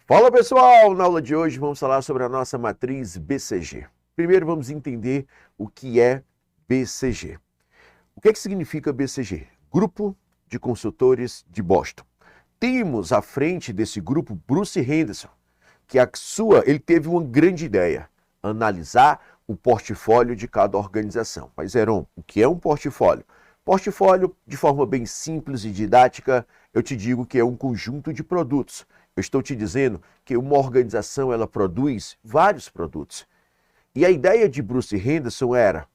Fala pessoal, na aula de hoje vamos falar sobre a nossa matriz BCG. Primeiro vamos entender o que é BCG. O que significa BCG? Grupo de Consultores de Boston. Temos à frente desse grupo Bruce Henderson, que ele teve uma grande ideia, analisar o portfólio de cada organização. Mas Heron, o que é um portfólio? Portfólio, de forma bem simples e didática, eu te digo que é um conjunto de produtos. Eu estou te dizendo que uma organização ela produz vários produtos. E a ideia de Bruce Henderson era: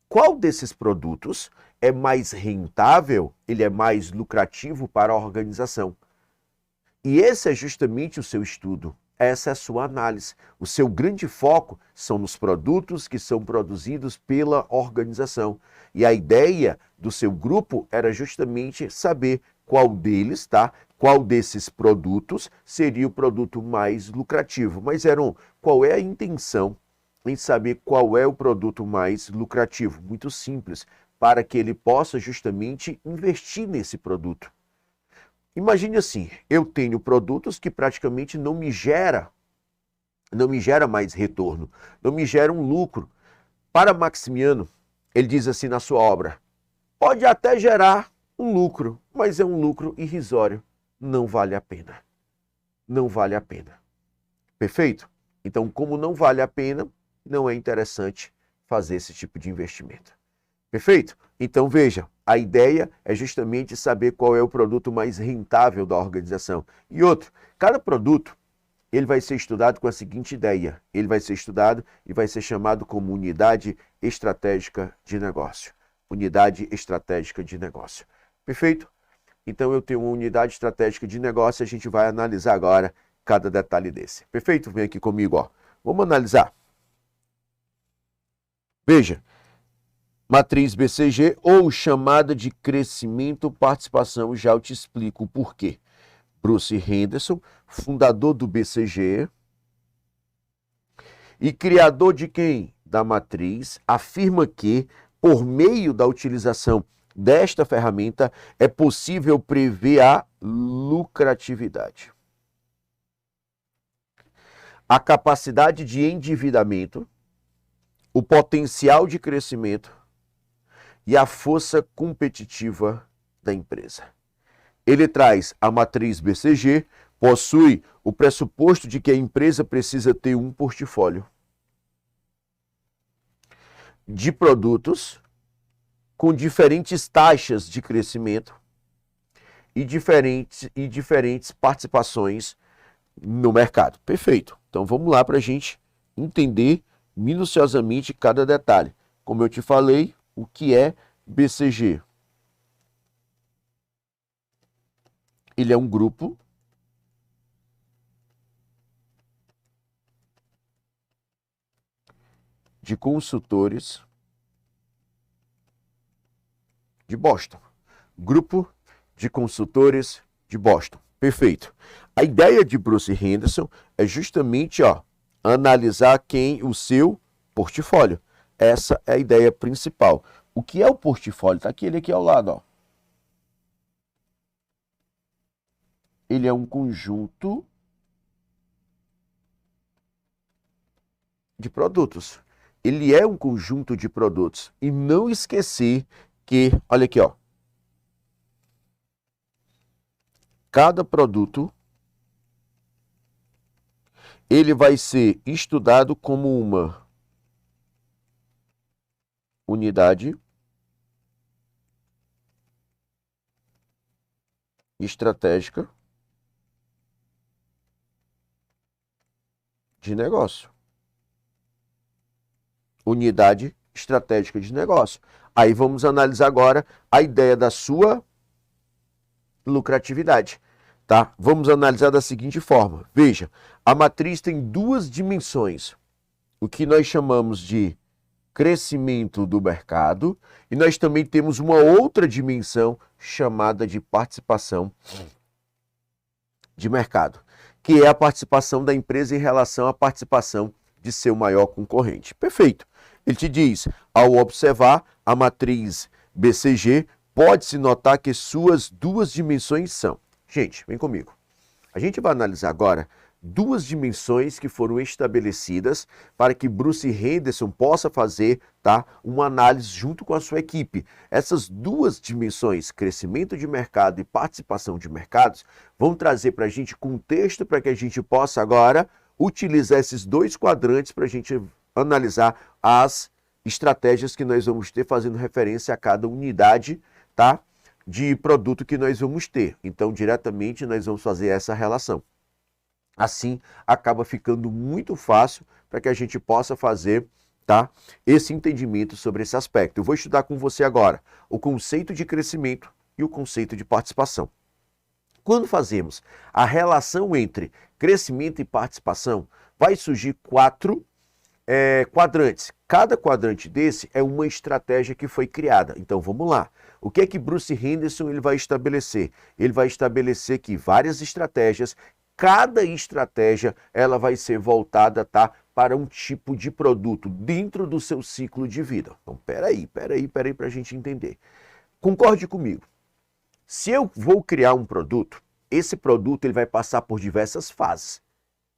qual desses produtos é mais rentável, ele é mais lucrativo para a organização? E esse é justamente o seu estudo, essa é a sua análise. O seu grande foco são nos produtos que são produzidos pela organização. E a ideia do seu grupo era justamente saber qual deles, qual desses produtos seria o produto mais lucrativo. Mas, Heron, qual é a intenção em saber qual é o produto mais lucrativo? Muito simples, para que ele possa justamente investir nesse produto. Imagine assim, eu tenho produtos que praticamente não me gera mais retorno, não me geram lucro. Para Maximiano, ele diz assim na sua obra: pode até gerar um lucro, mas é um lucro irrisório. Não vale a pena. Não vale a pena. Perfeito? Então, como não vale a pena, não é interessante fazer esse tipo de investimento. Perfeito? Então, veja, a ideia é justamente saber qual é o produto mais rentável da organização. E outro, cada produto, ele vai ser estudado com a seguinte ideia. Ele vai ser estudado e vai ser chamado como unidade estratégica de negócio. Unidade estratégica de negócio. Perfeito? Então eu tenho uma unidade estratégica de negócio, a gente vai analisar agora cada detalhe desse. Perfeito? Vem aqui comigo, ó. Vamos analisar. Veja, matriz BCG ou chamada de crescimento participação, já eu te explico o porquê. Bruce Henderson, fundador do BCG e criador de quem? Da matriz, afirma que, por meio da utilização desta ferramenta, é possível prever a lucratividade, a capacidade de endividamento, o potencial de crescimento e a força competitiva da empresa. Ele traz a matriz BCG, possui o pressuposto de que a empresa precisa ter um portfólio de produtos com diferentes taxas de crescimento e diferentes participações no mercado. Perfeito. Então vamos lá para a gente entender minuciosamente cada detalhe. Como eu te falei, o que é BCG? Ele é um grupo de consultores de Boston. Grupo de consultores de Boston. Perfeito. A ideia de Bruce Henderson é justamente analisar o seu portfólio. Essa é a ideia principal. O que é o portfólio? Está aqui, ele aqui ao lado. Ó. Ele é um conjunto de produtos. Ele é um conjunto de produtos. E não esquecer que, olha aqui, ó. Cada produto, ele vai ser estudado como uma unidade estratégica de negócio. Unidade estratégica de negócio. Aí vamos analisar agora a ideia da sua lucratividade, tá? Vamos analisar da seguinte forma. Veja, a matriz tem duas dimensões. O que nós chamamos de crescimento do mercado e nós também temos uma outra dimensão chamada de participação de mercado, que é a participação da empresa em relação à participação de seu maior concorrente. Perfeito. Ele te diz, ao observar a matriz BCG, pode-se notar que suas duas dimensões são... Gente, vem comigo. A gente vai analisar agora duas dimensões que foram estabelecidas para que Bruce Henderson possa fazer, tá, uma análise junto com a sua equipe. Essas duas dimensões, crescimento de mercado e participação de mercados, vão trazer para a gente contexto para que a gente possa agora utilizar esses dois quadrantes para a gente analisar as estratégias que nós vamos ter fazendo referência a cada unidade, tá, de produto que nós vamos ter. Então, diretamente, nós vamos fazer essa relação. Assim, acaba ficando muito fácil para que a gente possa fazer, tá, esse entendimento sobre esse aspecto. Eu vou estudar com você agora o conceito de crescimento e o conceito de participação. Quando fazemos a relação entre crescimento e participação, vai surgir quatro quadrantes. Cada quadrante desse é uma estratégia que foi criada. Então, vamos lá. O que é que Bruce Henderson ele vai estabelecer? Ele vai estabelecer que várias estratégias, cada estratégia ela vai ser voltada, tá, para um tipo de produto dentro do seu ciclo de vida. Então, peraí para a gente entender. Concorde comigo. Se eu vou criar um produto, esse produto ele vai passar por diversas fases.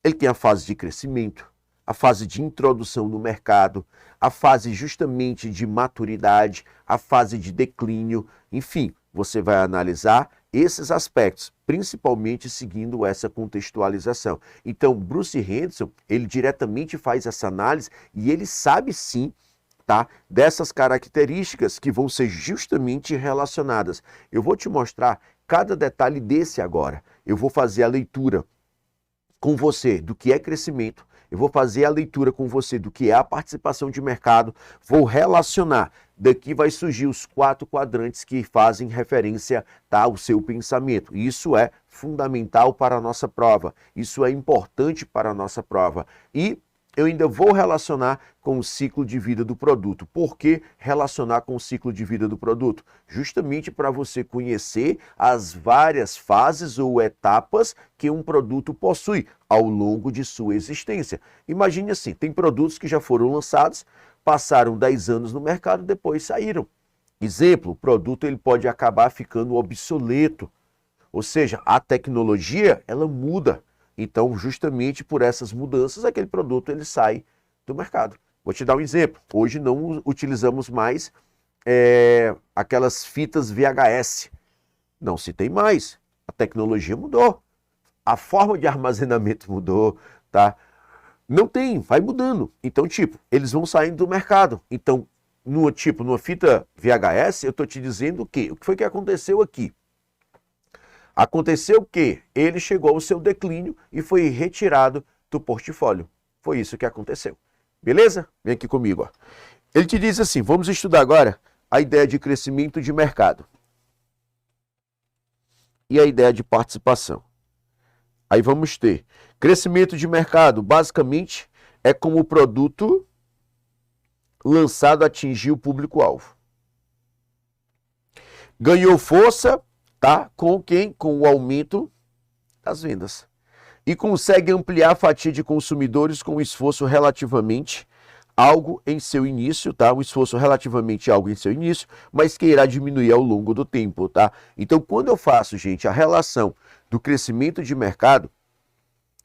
Ele tem a fase de crescimento, a fase de introdução no mercado, a fase justamente de maturidade, a fase de declínio, enfim, você vai analisar esses aspectos, principalmente seguindo essa contextualização. Então, Bruce Henderson, ele diretamente faz essa análise e ele sabe sim, tá, dessas características que vão ser justamente relacionadas. Eu vou te mostrar cada detalhe desse agora. Eu vou fazer a leitura com você do que é crescimento, eu vou fazer a leitura com você do que é a participação de mercado, vou relacionar. Daqui vai surgir os quatro quadrantes que fazem referência, tá, ao seu pensamento. Isso é fundamental para a nossa prova. Isso é importante para a nossa prova. E eu ainda vou relacionar com o ciclo de vida do produto. Por que relacionar com o ciclo de vida do produto? Justamente para você conhecer as várias fases ou etapas que um produto possui ao longo de sua existência. Imagine assim, tem produtos que já foram lançados, passaram 10 anos no mercado, depois saíram. Exemplo, o produto ele pode acabar ficando obsoleto. Ou seja, a tecnologia ela muda. Então, justamente por essas mudanças, aquele produto ele sai do mercado. Vou te dar um exemplo. Hoje não utilizamos mais aquelas fitas VHS. Não se tem mais. A tecnologia mudou. A forma de armazenamento mudou, tá? Não tem, vai mudando. Então, tipo, eles vão saindo do mercado. Então, numa fita VHS, eu estou te dizendo o quê? O que foi que aconteceu aqui? Aconteceu que ele chegou ao seu declínio e foi retirado do portfólio. Foi isso que aconteceu. Beleza? Vem aqui comigo. Ó. Ele te diz assim, vamos estudar agora a ideia de crescimento de mercado e a ideia de participação. Aí vamos ter crescimento de mercado, basicamente é como o produto lançado atingiu o público-alvo. Ganhou força, tá? Com quem? Com o aumento das vendas. E consegue ampliar a fatia de consumidores com um esforço relativamente algo em seu início, tá? Um esforço relativamente algo em seu início, mas que irá diminuir ao longo do tempo, tá? Então, quando eu faço, gente, a relação do crescimento de mercado,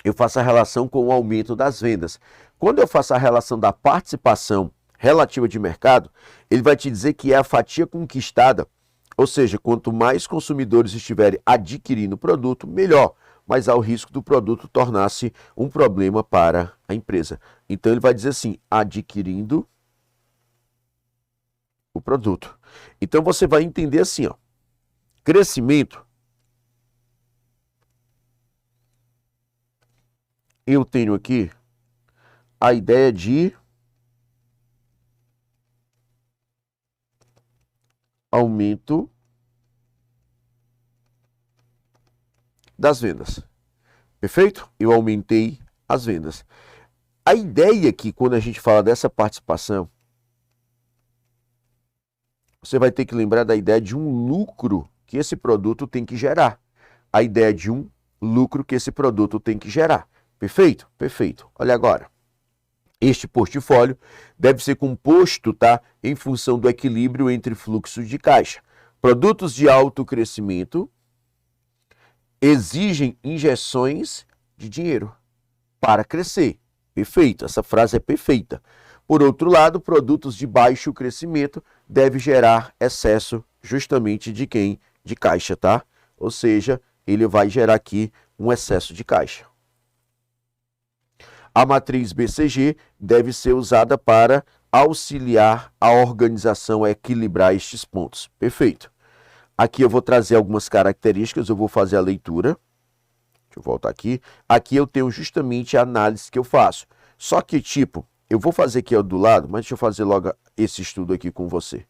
eu faço a relação com o aumento das vendas. Quando eu faço a relação da participação relativa de mercado, ele vai te dizer que é a fatia conquistada. Ou seja, quanto mais consumidores estiverem adquirindo o produto, melhor, mas há o risco do produto tornar-se um problema para a empresa. Então ele vai dizer assim, adquirindo o produto. Então você vai entender assim, ó, crescimento, eu tenho aqui a ideia de aumento das vendas. Perfeito? Eu aumentei as vendas. A ideia aqui, quando a gente fala dessa participação, você vai ter que lembrar da ideia de um lucro que esse produto tem que gerar. A ideia de um lucro que esse produto tem que gerar. Perfeito? Perfeito. Olha agora. Este portfólio deve ser composto, tá, em função do equilíbrio entre fluxos de caixa. Produtos de alto crescimento exigem injeções de dinheiro. para crescer. Perfeito, essa frase é perfeita. Por outro lado, produtos de baixo crescimento devem gerar excesso justamente de quem? De caixa, tá? Ou seja, ele vai gerar aqui um excesso de caixa. A matriz BCG deve ser usada para auxiliar a organização a equilibrar estes pontos. Perfeito. Aqui eu vou trazer algumas características, eu vou fazer a leitura. Deixa eu voltar aqui. Aqui eu tenho justamente a análise que eu faço. Só que, tipo, eu vou fazer aqui do lado, mas deixa eu fazer logo esse estudo aqui com você.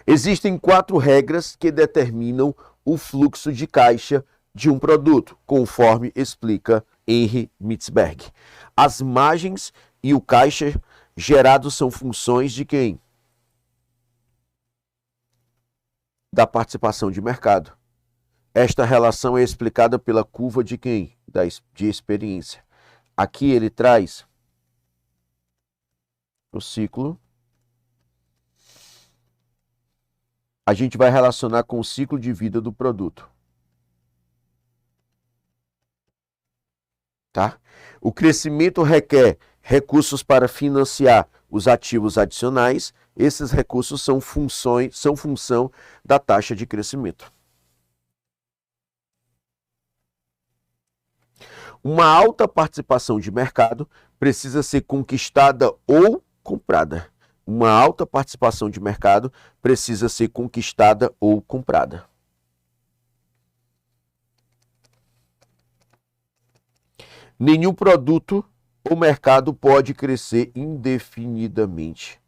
Existem 4 regras que determinam o fluxo de caixa de um produto, conforme explica Henry Mitzberg. As margens e o caixa gerado são funções de quem? Da participação de mercado. Esta relação é explicada pela curva de quem? De experiência. Aqui ele traz o ciclo. A gente vai relacionar com o ciclo de vida do produto. Tá? O crescimento requer recursos para financiar os ativos adicionais. Esses recursos são função da taxa de crescimento. Uma alta participação de mercado precisa ser conquistada ou comprada. Uma alta participação de mercado precisa ser conquistada ou comprada. Nenhum produto ou mercado pode crescer indefinidamente.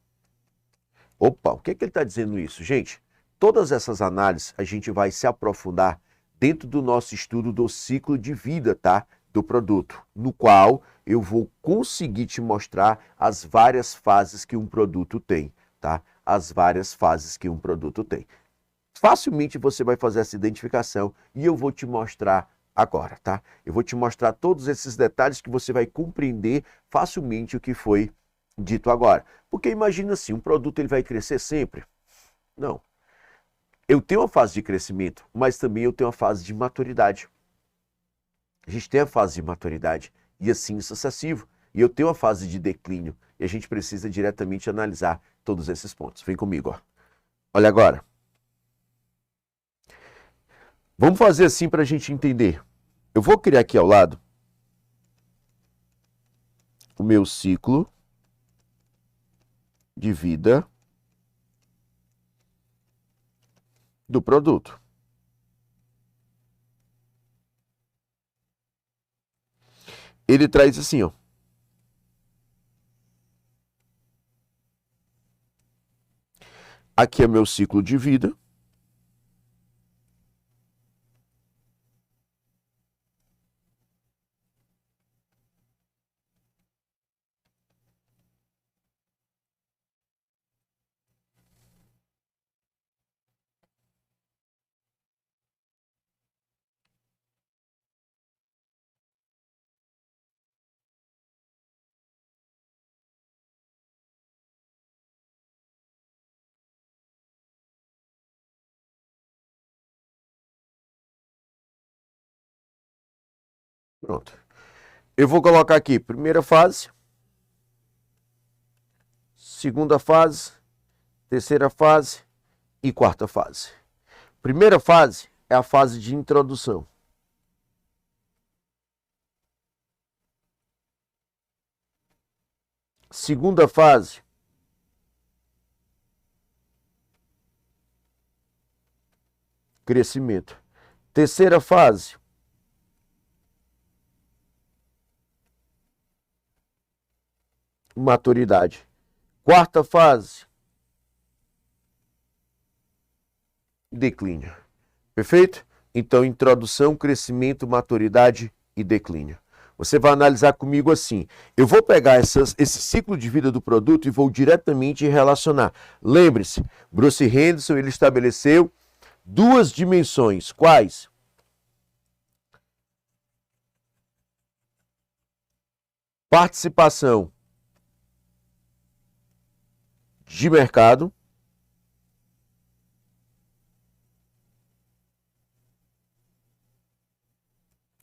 Opa, o que ele está dizendo isso? Gente, todas essas análises a gente vai se aprofundar dentro do nosso estudo do ciclo de vida, tá? Do produto, no qual eu vou conseguir te mostrar as várias fases que um produto tem, tá? As várias fases que um produto tem. Facilmente você vai fazer essa identificação e eu vou te mostrar agora, tá? Eu vou te mostrar todos esses detalhes que você vai compreender facilmente o que foi dito agora. Porque imagina assim, um produto ele vai crescer sempre? Não. Eu tenho uma fase de crescimento, mas também eu tenho uma fase de maturidade. A gente tem a fase de maturidade e assim sucessivo. E eu tenho a fase de declínio. E a gente precisa diretamente analisar todos esses pontos. Vem comigo, ó. Olha agora. Vamos fazer assim para a gente entender. Eu vou criar aqui ao lado o meu ciclo de vida do produto. Ele traz assim, ó. Aqui é meu ciclo de vida. Pronto. Eu vou colocar aqui primeira fase, segunda fase, terceira fase e quarta fase. Primeira fase é a fase de introdução. Segunda fase, crescimento. Terceira fase, maturidade. Quarta fase, declínio. Perfeito? Então, introdução, crescimento, maturidade e declínio. Você vai analisar comigo assim. Eu vou pegar esse ciclo de vida do produto e vou diretamente relacionar. Lembre-se, Bruce Henderson ele estabeleceu 2 dimensões. Quais? Participação de mercado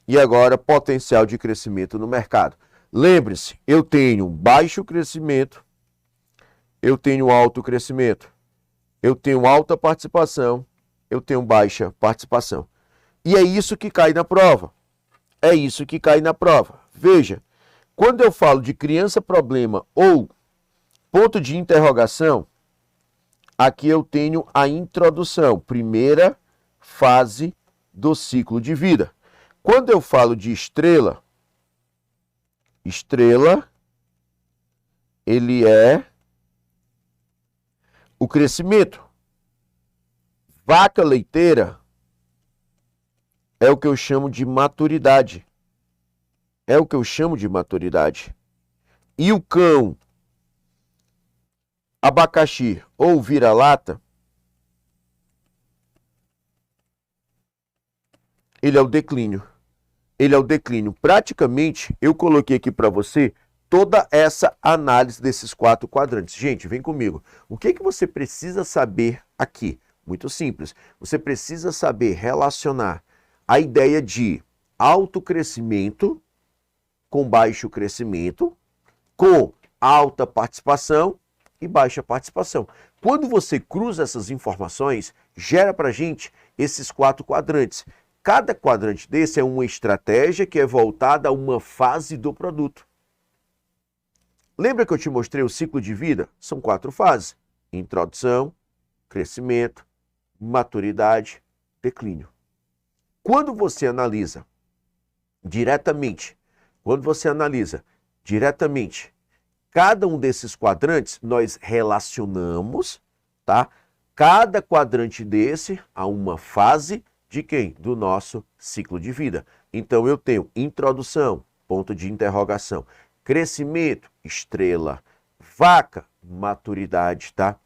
e agora potencial de crescimento no mercado. Lembre-se, eu tenho baixo crescimento, eu tenho alto crescimento, eu tenho alta participação, eu tenho baixa participação. E é isso que cai na prova. É isso que cai na prova. Veja, quando eu falo de criança problema ou ponto de interrogação, aqui eu tenho a introdução, primeira fase do ciclo de vida. Quando eu falo de estrela, ele é o crescimento. Vaca leiteira é o que eu chamo de maturidade. É o que eu chamo de maturidade. E o cão abacaxi ou vira-lata, ele é o declínio. Ele é o declínio. Praticamente, eu coloquei aqui para você toda essa análise desses 4 quadrantes. Gente, vem comigo. O que você precisa saber aqui? Muito simples. Você precisa saber relacionar a ideia de alto crescimento com baixo crescimento, com alta participação e baixa participação. Quando você cruza essas informações, gera para a gente esses 4 quadrantes. Cada quadrante desse é uma estratégia que é voltada a uma fase do produto. Lembra que eu te mostrei o ciclo de vida? São 4 fases: introdução, crescimento, maturidade, declínio. Quando você analisa diretamente cada um desses quadrantes, nós relacionamos, tá? Cada quadrante desse a uma fase de quem? Do nosso ciclo de vida. Então eu tenho introdução, ponto de interrogação, crescimento, estrela, vaca, maturidade, tá?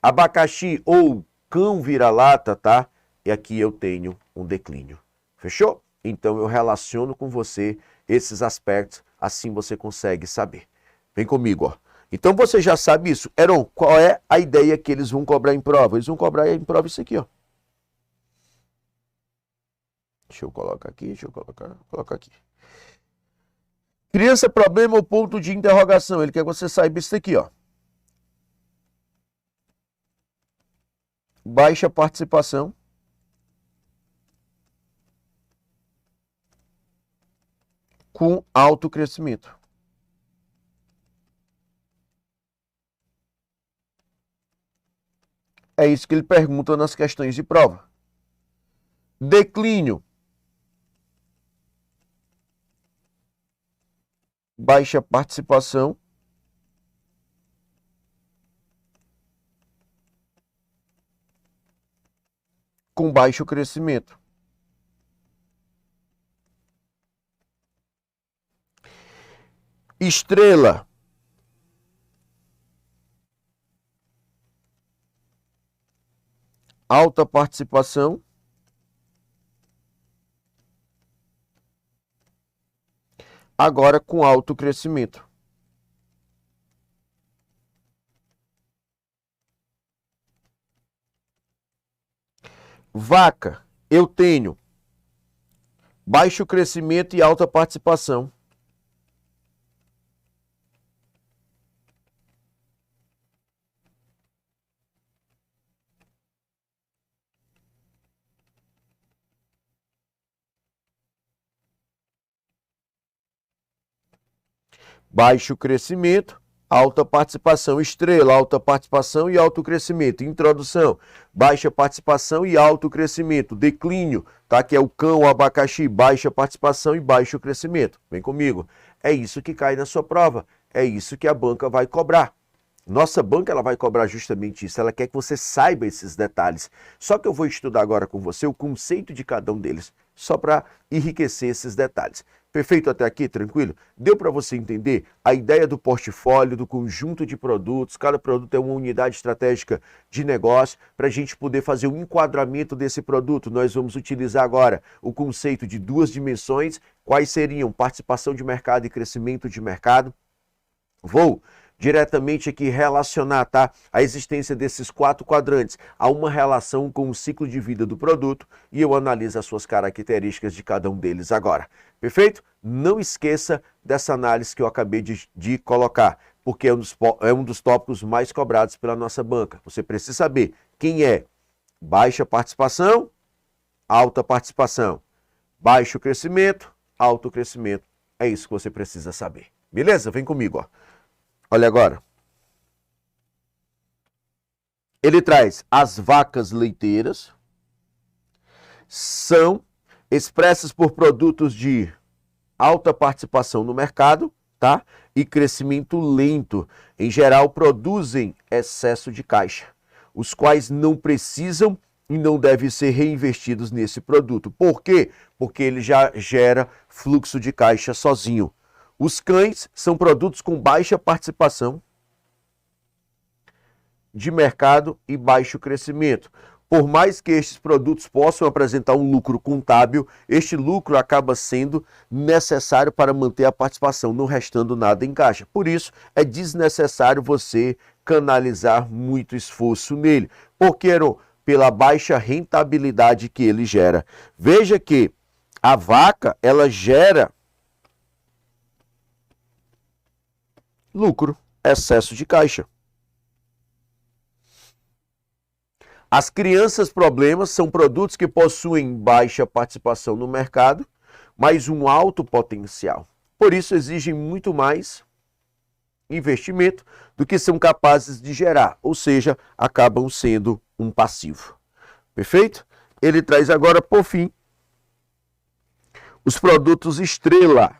Abacaxi ou cão vira-lata, tá? E aqui eu tenho um declínio. Fechou? Então eu relaciono com você esses aspectos, assim você consegue saber. Vem comigo, ó. Então você já sabe isso. Heron, qual é a ideia que eles vão cobrar em prova? Eles vão cobrar em prova isso aqui, ó. Deixa eu colocar aqui, colocar aqui. Criança problema ou ponto de interrogação? Ele quer que você saiba isso aqui, ó. Baixa participação. Com alto crescimento. É isso que ele pergunta nas questões de prova. Declínio. Baixa participação. Com baixo crescimento. Estrela. Alta participação. Agora com alto crescimento. Vaca, eu tenho baixo crescimento e alta participação. Baixo crescimento, alta participação. Estrela, alta participação e alto crescimento. Introdução, baixa participação e alto crescimento. Declínio, tá? Que é o cão, o abacaxi, baixa participação e baixo crescimento. Vem comigo. É isso que cai na sua prova. É isso que a banca vai cobrar. Nossa banca ela vai cobrar justamente isso. Ela quer que você saiba esses detalhes. Só que eu vou estudar agora com você o conceito de cada um deles, só para enriquecer esses detalhes. Perfeito até aqui? Tranquilo? Deu para você entender a ideia do portfólio, do conjunto de produtos? Cada produto é uma unidade estratégica de negócio. Para a gente poder fazer o enquadramento desse produto, nós vamos utilizar agora o conceito de 2 dimensões. Quais seriam? Participação de mercado e crescimento de mercado. Vou diretamente aqui relacionar, tá, a existência desses 4 quadrantes a uma relação com o ciclo de vida do produto e eu analiso as suas características de cada um deles agora. Perfeito? Não esqueça dessa análise que eu acabei de colocar, porque é um dos tópicos mais cobrados pela nossa banca. Você precisa saber quem é baixa participação, alta participação, baixo crescimento, alto crescimento. É isso que você precisa saber. Beleza? Vem comigo, ó. Olha agora. Ele traz as vacas leiteiras, são expressas por produtos de alta participação no mercado, tá? E crescimento lento. Em geral, produzem excesso de caixa, os quais não precisam e não devem ser reinvestidos nesse produto. Por quê? Porque ele já gera fluxo de caixa sozinho. Os cães são produtos com baixa participação de mercado e baixo crescimento. Por mais que estes produtos possam apresentar um lucro contábil, este lucro acaba sendo necessário para manter a participação, não restando nada em caixa. Por isso, é desnecessário você canalizar muito esforço nele, porque pela baixa rentabilidade que ele gera. Veja que a vaca, ela gera lucro, excesso de caixa. As crianças problemas são produtos que possuem baixa participação no mercado, mas um alto potencial. Por isso exigem muito mais investimento do que são capazes de gerar, ou seja, acabam sendo um passivo. Perfeito? Ele traz agora, por fim, os produtos estrela.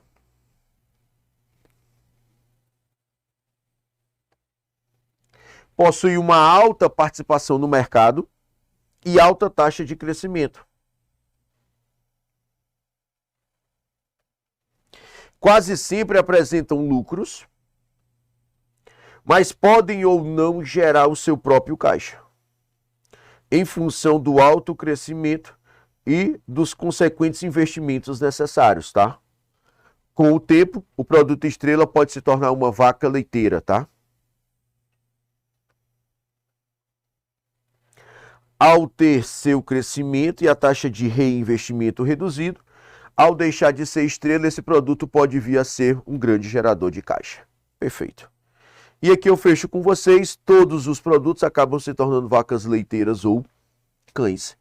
Possui uma alta participação no mercado e alta taxa de crescimento. Quase sempre apresentam lucros, mas podem ou não gerar o seu próprio caixa, em função do alto crescimento e dos consequentes investimentos necessários, tá? Com o tempo, o produto estrela pode se tornar uma vaca leiteira, tá? Ao ter seu crescimento e a taxa de reinvestimento reduzido, ao deixar de ser estrela, esse produto pode vir a ser um grande gerador de caixa. Perfeito. E aqui eu fecho com vocês, todos os produtos acabam se tornando vacas leiteiras ou cães.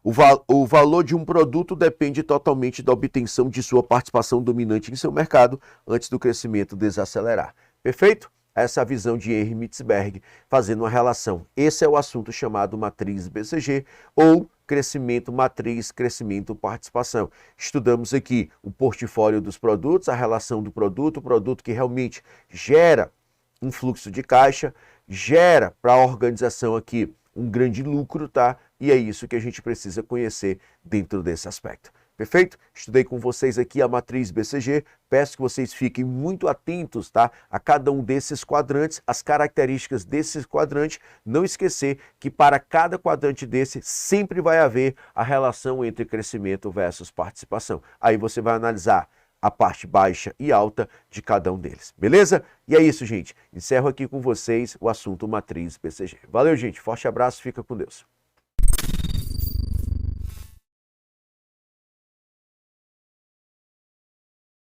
O valor de um produto depende totalmente da obtenção de sua participação dominante em seu mercado antes do crescimento desacelerar. Perfeito? Essa é a visão de Henry Mitzberg, fazendo uma relação. Esse é o assunto chamado matriz BCG, ou crescimento matriz, crescimento participação. Estudamos aqui o portfólio dos produtos, a relação do produto, o produto que realmente gera um fluxo de caixa, gera para a organização aqui um grande lucro, tá? E é isso que a gente precisa conhecer dentro desse aspecto. Perfeito? Estudei com vocês aqui a matriz BCG, peço que vocês fiquem muito atentos, tá? A cada um desses quadrantes, as características desses quadrantes, não esquecer que para cada quadrante desse sempre vai haver a relação entre crescimento versus participação. Aí você vai analisar a parte baixa e alta de cada um deles, beleza? E é isso, gente. Encerro aqui com vocês o assunto matriz BCG. Valeu, gente. Forte abraço, fica com Deus.